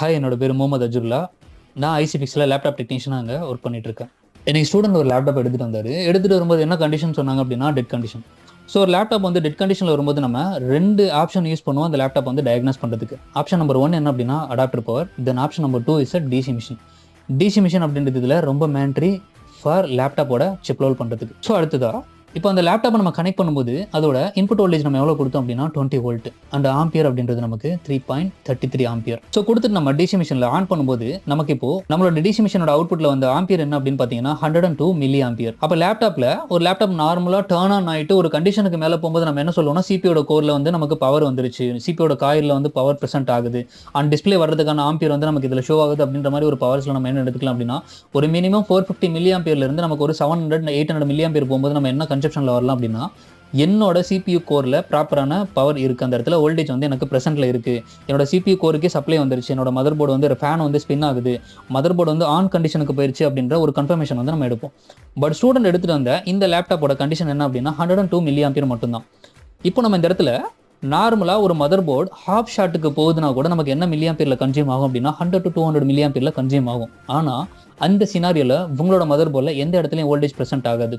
Hi, என்னோட பேர் முகமது அஜுல்லா. நான் ஐசிபிக்ஸில் லேப்டாப் டெக்னீஷியனாக அங்கே ஒர்க் பண்ணிட்டுருக்கேன். எனக்கு ஸ்டூடெண்ட் ஒரு லேப்டாப் எடுத்துகிட்டு வந்தார். எடுத்துகிட்டு வரும்போது என்ன கண்டிஷன் சொன்னாங்க அப்படின்னா, டெட் கண்டிஷன். ஸோ ஒரு லேப்டாப் வந்து டெட் கண்டிஷனில் வரும்போது நம்ம 2 ஆப்ஷன் யூஸ் பண்ணுவோம் அந்த லேப்டாப் வந்து டயக்னோஸ் பண்ணுறதுக்கு. ஆப்ஷன் நம்பர் 1 என்ன அப்படின்னா adapter power. Then option number 2 is DC machine. DC machine அப்படின்றது இதில் ரொம்ப மேண்ட்ரி ஃபார் லேப்டாப்போட சிப் லோல் பண்ணுறதுக்கு. ஸோ அடுத்ததாக இப்போ அந்த லேப்டாப்பை நம்ம கனெக்ட் பண்ணும்போது அதோட இன்புட் வோல்டேஜ் நம்ம எவ்வளோ கொடுத்தோம் அப்படின்னா 20 வோல்ட் அண்ட் ஆம்பியர் அப்படின்றது நமக்கு 3.33 ஆம்பியர். ஸோ கொடுத்துட்டு நம்ம டிசி மிஷினில் ஆன் பண்ணும்போது நமக்கு இப்போ நம்மளோட டிசி மிஷினோட அவுட்புட்டில் வந்து ஆம்பியர் என்ன அப்படின்னு பார்த்தீங்கன்னா 102 மில்லி ஆம்பியர். அப்போ ஒரு லேப்டாப் நார்மலாக டர்ன் ஆன் ஆகிட்டு ஒரு கண்டிஷனுக்கு மேலே போகும்போது நம்ம என்ன சொல்லுவோம்னா சிபியோட கோரில் வந்து நமக்கு பவர் வந்துருச்சு, சிபியோட காயிலில் வந்து பவர் ப்ரெசென்ட் ஆகுது, அண்ட் டிஸ்பிளே வர்றதுக்கான ஆம்பியர் வந்து நமக்கு இதில் ஷோ ஆகுது அப்படின்ற மாதிரி ஒரு பவர்ஸில் நம்ம என்ன எடுத்துக்கலாம் அப்படின்னா ஒரு மினிமம் 450 மில்லி ஆம்பியர்லேருந்து நமக்கு ஒரு 700-800 மில்லி ஆம்பியர் போகும்போது நம்ம என்ன கன்செப்ஷனில் வரலாம் அப்படின்னா என்னோட சிபியூ கோரில் ப்ராப்பரான பவர் இருக்குது, அந்த இடத்துல வோல்டேஜ் வந்து எனக்கு ப்ரெசென்ட்டில் இருக்குது, என்னோட சிபியூ கோருக்கே சப்ளை வந்துருச்சு, என்னோட மதர் போர்டு வந்து ஃபேன் வந்து ஸ்பின் ஆகுது, மதர் போர்டு வந்து ஆன் கண்டிஷனுக்கு போயிடுச்சு அப்படின்ற ஒரு கன்ஃபர்மேஷன் வந்து நம்ம எடுப்போம். பட் ஸ்டூடெண்ட் எடுத்துகிட்டு வந்த இந்த லேப்டாப்போட கண்டிஷன் என்ன அப்படின்னா 102 மில்லி ஆம்பியர் மட்டும்தான். இப்போ நம்ம இந்த இடத்துல நார்மலாக ஒரு மதர் போர்டு ஹாஃப் ஷாட்டுக்கு போகுதுன்னா கூட நமக்கு என்ன மில்லி ஆம்பியரில் கன்சியூம் ஆகும் அப்படின்னா 100 to 200 மில்லி ஆம்பியரில் கன்சியூம் ஆகும். ஆனால் அந்த சினாரியோவில் உங்களோட மதர் போர்டில் எந்த இடத்துலையும் வோல்டேஜ் ப்ரெசென்ட் ஆகாது.